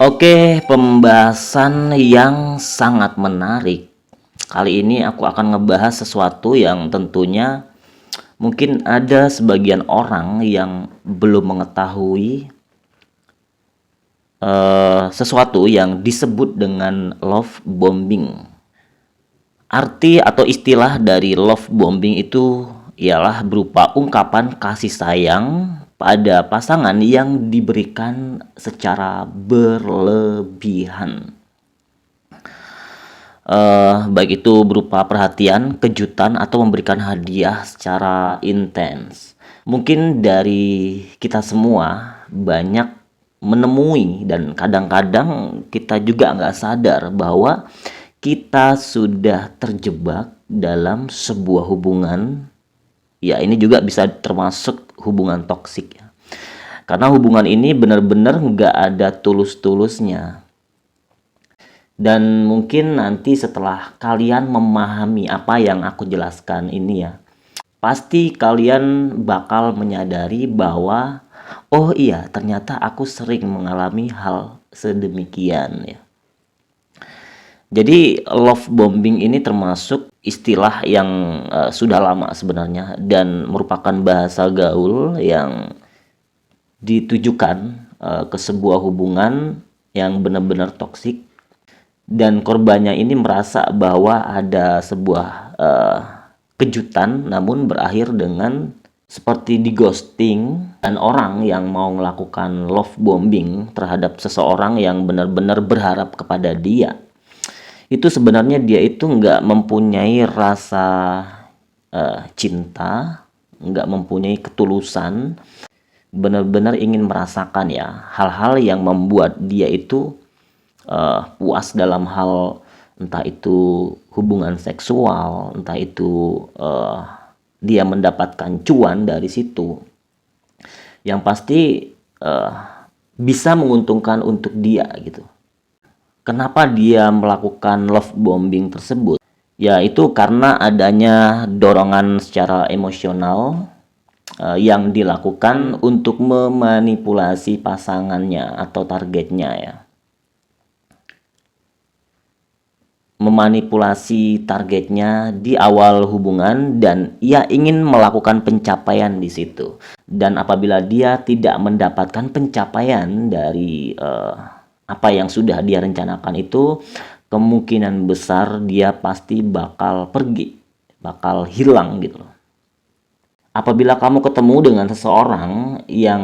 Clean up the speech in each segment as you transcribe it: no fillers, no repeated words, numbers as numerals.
Oke, pembahasan yang sangat menarik. Kali ini aku akan ngebahas sesuatu yang tentunya mungkin ada sebagian orang yang belum mengetahui sesuatu yang disebut dengan love bombing. Arti atau istilah dari love bombing itu ialah berupa ungkapan kasih sayang pada pasangan yang diberikan secara berlebihan. Baik itu berupa perhatian, kejutan, atau memberikan hadiah secara intens. Mungkin dari kita semua banyak menemui dan kadang-kadang kita juga nggak sadar bahwa kita sudah terjebak dalam sebuah hubungan. Ya, ini juga bisa termasuk hubungan toksik ya. Karena hubungan ini benar-benar nggak ada tulus-tulusnya. Dan mungkin nanti setelah kalian memahami apa yang aku jelaskan ini ya, pasti kalian bakal menyadari bahwa oh iya, ternyata aku sering mengalami hal sedemikian ya. Jadi love bombing ini termasuk istilah yang sudah lama sebenarnya dan merupakan bahasa gaul yang ditujukan ke sebuah hubungan yang benar-benar toksik, dan korbannya ini merasa bahwa ada sebuah kejutan namun berakhir dengan seperti di ghosting. Dan orang yang mau melakukan love bombing terhadap seseorang yang benar-benar berharap kepada dia, itu sebenarnya dia itu nggak mempunyai rasa cinta, nggak mempunyai ketulusan, benar-benar ingin merasakan ya hal-hal yang membuat dia itu puas dalam hal entah itu hubungan seksual, entah itu dia mendapatkan cuan dari situ. Yang pasti bisa menguntungkan untuk dia gitu. Kenapa dia melakukan love bombing tersebut? Ya itu karena adanya dorongan secara emosional yang dilakukan untuk memanipulasi pasangannya atau targetnya ya. Memanipulasi targetnya di awal hubungan dan ia ingin melakukan pencapaian di situ. Dan apabila dia tidak mendapatkan pencapaian dari apa yang sudah dia rencanakan itu, kemungkinan besar dia pasti bakal pergi, bakal hilang gitu loh. Apabila kamu ketemu dengan seseorang yang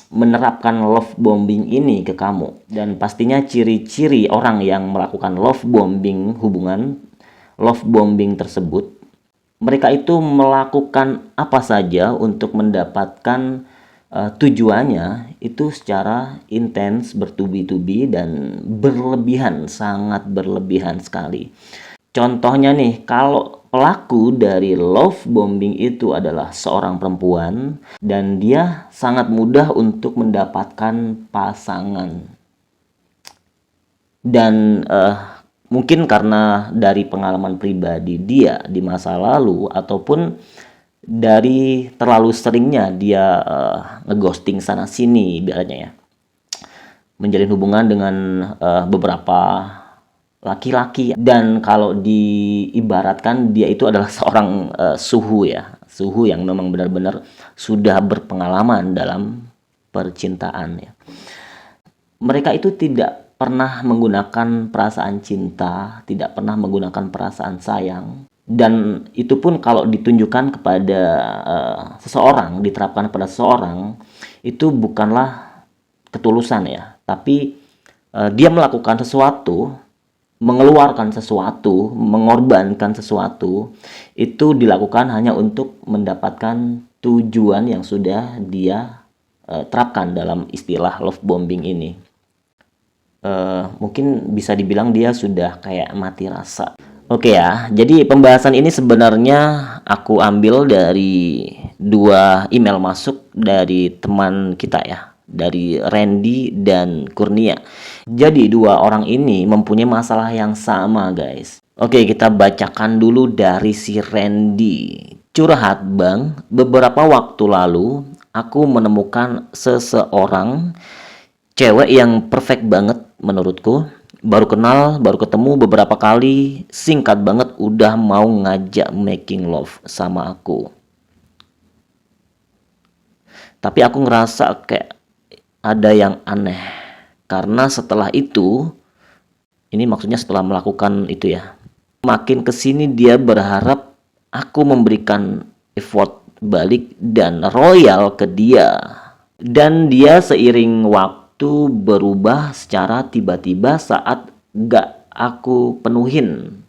menerapkan love bombing ini ke kamu, dan pastinya ciri-ciri orang yang melakukan love bombing love bombing tersebut, mereka itu melakukan apa saja untuk mendapatkan tujuannya itu secara intens, bertubi-tubi, dan berlebihan, sangat berlebihan sekali. Contohnya nih, kalau pelaku dari love bombing itu adalah seorang perempuan dan dia sangat mudah untuk mendapatkan pasangan. Dan mungkin karena dari pengalaman pribadi dia di masa lalu ataupun dari terlalu seringnya dia ngeghosting sana sini ibaratnya ya, menjalin hubungan dengan beberapa laki-laki, dan kalau diibaratkan dia itu adalah seorang suhu ya, suhu yang memang benar-benar sudah berpengalaman dalam percintaan ya. Mereka itu tidak pernah menggunakan perasaan cinta, tidak pernah menggunakan perasaan sayang. Dan itu pun kalau ditunjukkan kepada seseorang, diterapkan pada seseorang, itu bukanlah ketulusan ya, tapi dia melakukan sesuatu, mengeluarkan sesuatu, mengorbankan sesuatu, itu dilakukan hanya untuk mendapatkan tujuan yang sudah dia terapkan dalam istilah love bombing ini. Mungkin bisa dibilang dia sudah kayak mati rasa. Oke ya, jadi pembahasan ini sebenarnya aku ambil dari dua email masuk dari teman kita ya, dari Randy dan Kurnia. Jadi dua orang ini mempunyai masalah yang sama guys. Oke, kita bacakan dulu dari si Randy. Curhat bang, beberapa waktu lalu aku menemukan seseorang Cewek yang perfect banget menurutku. Baru kenal, baru ketemu beberapa kali, singkat banget udah mau ngajak making love sama aku. Tapi aku ngerasa kayak ada yang aneh. Karena setelah itu, ini maksudnya setelah melakukan itu ya, makin kesini dia berharap aku memberikan effort balik dan royal ke dia. Dan dia seiring waktu berubah secara tiba-tiba saat gak aku penuhin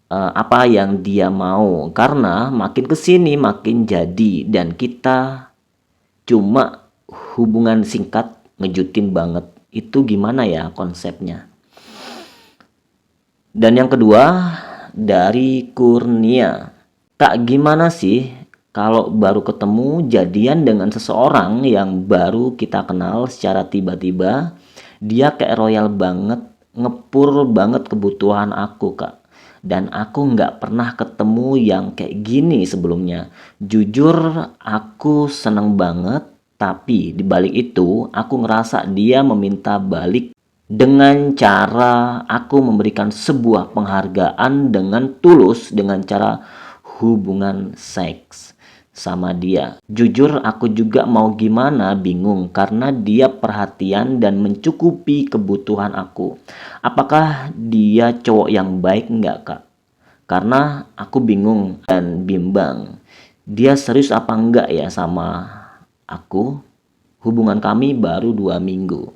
apa yang dia mau. Karena makin kesini makin jadi dan kita cuma hubungan singkat ngejutin banget. Itu gimana ya konsepnya? Dan yang kedua dari Kurnia. Kak, gimana sih kalau baru ketemu jadian dengan seseorang yang baru kita kenal secara tiba-tiba, dia kayak royal banget, ngepur banget kebutuhan aku, Kak. Dan aku nggak pernah ketemu yang kayak gini sebelumnya. Jujur, aku seneng banget, tapi di balik itu aku ngerasa dia meminta balik dengan cara aku memberikan sebuah penghargaan dengan tulus dengan cara hubungan seks sama dia. Jujur aku juga mau gimana bingung karena dia perhatian dan mencukupi kebutuhan aku. Apakah dia cowok yang baik nggak, Kak? Karena aku bingung dan bimbang. Dia serius apa enggak ya sama aku? Hubungan kami baru 2 minggu.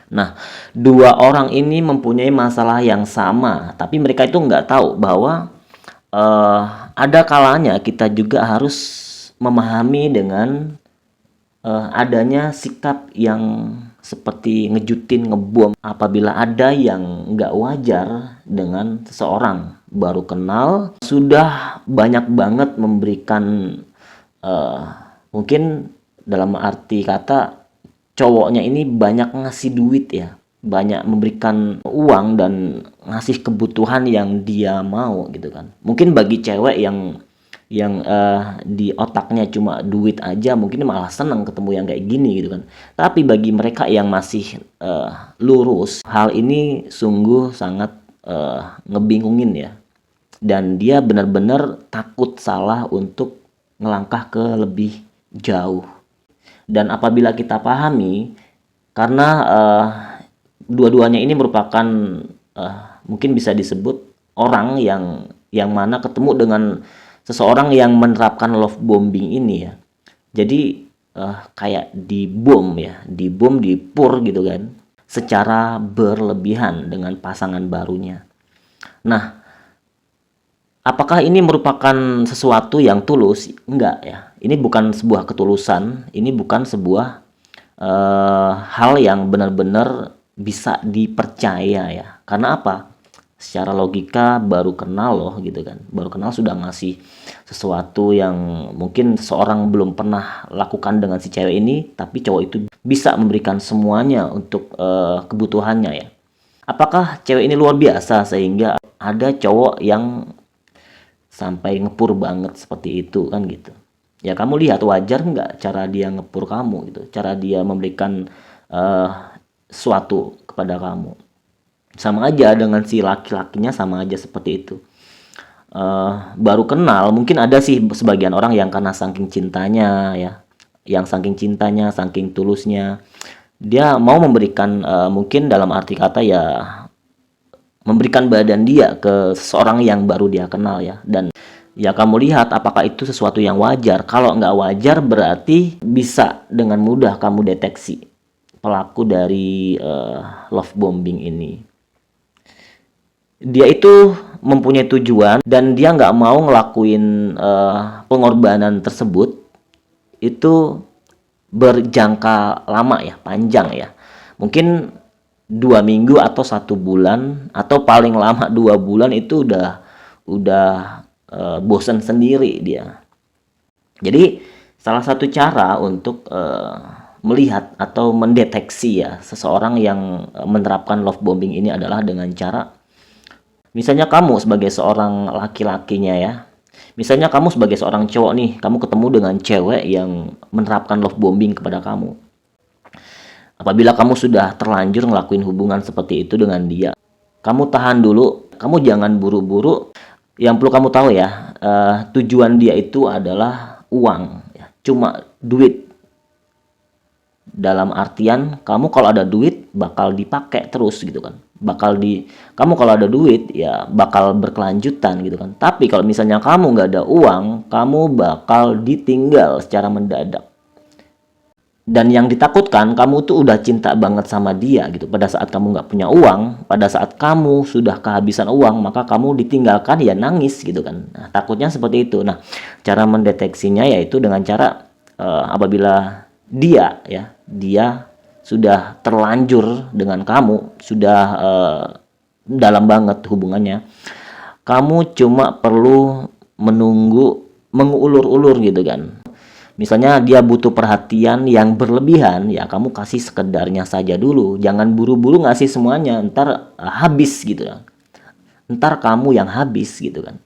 Nah, dua orang ini mempunyai masalah yang sama, tapi mereka itu nggak tahu bahwa eh, ada kalanya kita juga harus memahami dengan adanya sikap yang seperti ngejutin, ngebom apabila ada yang nggak wajar dengan seseorang baru kenal sudah banyak banget memberikan eh, mungkin dalam arti kata cowoknya ini banyak ngasih duit ya, banyak memberikan uang dan ngasih kebutuhan yang dia mau gitu kan. Mungkin bagi cewek yang di otaknya cuma duit aja mungkin malah seneng ketemu yang kayak gini gitu kan. Tapi bagi mereka yang masih lurus, hal ini sungguh sangat ngebingungin ya. Dan dia benar-benar takut salah untuk ngelangkah ke lebih jauh. Dan apabila kita pahami, karena dua-duanya ini merupakan mungkin bisa disebut orang yang mana ketemu dengan seseorang yang menerapkan love bombing ini ya. Jadi kayak dibom ya, dibom, dipur gitu kan, secara berlebihan dengan pasangan barunya. Nah, apakah ini merupakan sesuatu yang tulus? Enggak ya. Ini bukan sebuah ketulusan, ini bukan sebuah hal yang benar-benar bisa dipercaya ya. Karena apa? Secara logika baru kenal loh gitu kan. Baru kenal sudah ngasih sesuatu yang mungkin seorang belum pernah lakukan dengan si cewek ini, tapi cowok itu bisa memberikan semuanya untuk kebutuhannya ya. Apakah cewek ini luar biasa sehingga ada cowok yang sampai ngepur banget seperti itu kan gitu. Ya kamu lihat wajar nggak cara dia ngepur kamu gitu, cara dia memberikan eh, sesuatu kepada kamu. Sama aja dengan si laki-lakinya sama aja seperti itu. Baru kenal mungkin ada sih sebagian orang yang karena saking cintanya ya, yang saking cintanya, saking tulusnya dia mau memberikan mungkin dalam arti kata ya memberikan badan dia ke seseorang yang baru dia kenal ya. Dan ya kamu lihat apakah itu sesuatu yang wajar. Kalau nggak wajar berarti bisa dengan mudah kamu deteksi pelaku dari love bombing ini. Dia itu mempunyai tujuan dan dia nggak mau ngelakuin pengorbanan tersebut itu berjangka lama ya, panjang ya. Mungkin 2 minggu atau 1 bulan atau paling lama 2 bulan itu udah bosan sendiri dia. Jadi salah satu cara untuk melihat atau mendeteksi ya seseorang yang menerapkan love bombing ini adalah dengan cara misalnya kamu sebagai seorang laki-lakinya ya. Misalnya kamu sebagai seorang cowok nih, kamu ketemu dengan cewek yang menerapkan love bombing kepada kamu. Apabila kamu sudah terlanjur ngelakuin hubungan seperti itu dengan dia, kamu tahan dulu, kamu jangan buru-buru. Yang perlu kamu tahu ya, tujuan dia itu adalah uang, ya. Cuma duit. Dalam artian kamu kalau ada duit bakal dipakai terus gitu kan. Kamu kalau ada duit ya bakal berkelanjutan gitu kan. Tapi kalau misalnya kamu nggak ada uang, kamu bakal ditinggal secara mendadak. Dan yang ditakutkan, kamu tuh udah cinta banget sama dia gitu. Pada saat kamu nggak punya uang, pada saat kamu sudah kehabisan uang, maka kamu ditinggalkan ya nangis gitu kan. Nah, takutnya seperti itu. Nah, cara mendeteksinya yaitu dengan cara apabila dia sudah terlanjur dengan kamu, sudah dalam banget hubungannya, kamu cuma perlu menunggu, mengulur-ulur gitu kan. Misalnya dia butuh perhatian yang berlebihan, ya kamu kasih sekedarnya saja dulu. Jangan buru-buru ngasih semuanya, ntar habis gitu kan. Ntar kamu yang habis gitu kan.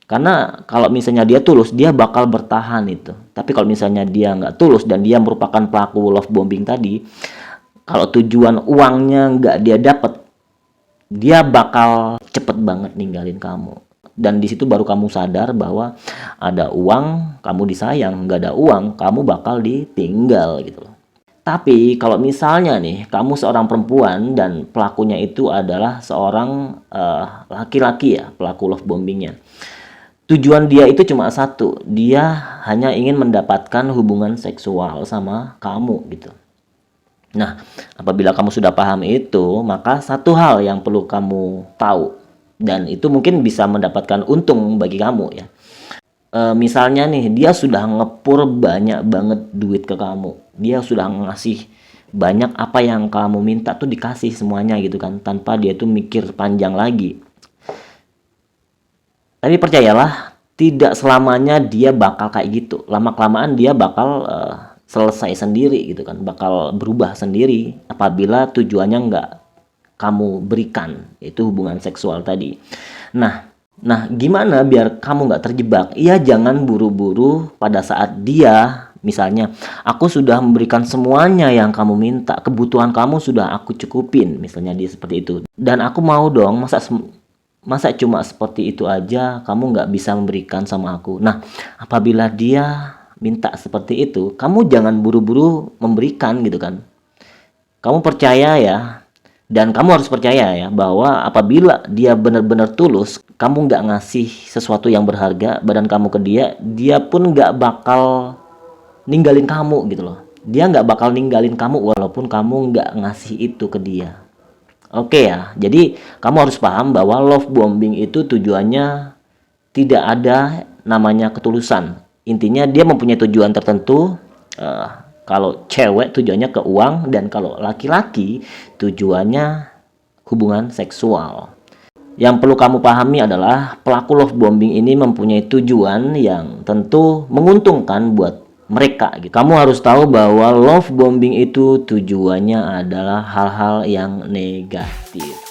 Karena kalau misalnya dia tulus, dia bakal bertahan itu. Tapi kalau misalnya dia nggak tulus dan dia merupakan pelaku love bombing tadi, kalau tujuan uangnya nggak dia dapat, dia bakal cepet banget ninggalin kamu. Dan di situ baru kamu sadar bahwa ada uang, kamu disayang. Nggak ada uang, kamu bakal ditinggal gitu loh. Tapi kalau misalnya nih, kamu seorang perempuan dan pelakunya itu adalah seorang laki-laki ya, pelaku love bombingnya. Tujuan dia itu cuma satu, dia hanya ingin mendapatkan hubungan seksual sama kamu gitu. Nah, apabila kamu sudah paham itu, maka satu hal yang perlu kamu tahu, dan itu mungkin bisa mendapatkan untung bagi kamu ya. Misalnya nih, dia sudah ngepur banyak banget duit ke kamu. Dia sudah ngasih banyak, apa yang kamu minta tuh dikasih semuanya gitu kan, tanpa dia tuh mikir panjang lagi. Tapi percayalah, tidak selamanya dia bakal kayak gitu. Lama-kelamaan dia bakal selesai sendiri gitu kan, bakal berubah sendiri apabila tujuannya nggak kamu berikan, itu hubungan seksual tadi. Nah, gimana biar kamu nggak terjebak? Iya, jangan buru-buru pada saat dia, misalnya, aku sudah memberikan semuanya yang kamu minta, kebutuhan kamu sudah aku cukupin, misalnya dia seperti itu. Dan aku mau dong, masa cuma seperti itu aja kamu nggak bisa memberikan sama aku. Nah, apabila dia minta seperti itu, kamu jangan buru-buru memberikan gitu kan. Kamu percaya ya, dan kamu harus percaya ya, bahwa apabila dia benar-benar tulus, kamu nggak ngasih sesuatu yang berharga, badan kamu ke dia, dia pun nggak bakal ninggalin kamu gitu loh. Dia nggak bakal ninggalin kamu walaupun kamu nggak ngasih itu ke dia. Oke ya, jadi kamu harus paham bahwa love bombing itu tujuannya tidak ada namanya ketulusan. Intinya dia mempunyai tujuan tertentu. Kalau cewek tujuannya ke uang, dan kalau laki-laki tujuannya hubungan seksual. Yang perlu kamu pahami adalah pelaku love bombing ini mempunyai tujuan yang tentu menguntungkan buat mereka gitu. Kamu harus tahu bahwa love bombing itu tujuannya adalah hal-hal yang negatif.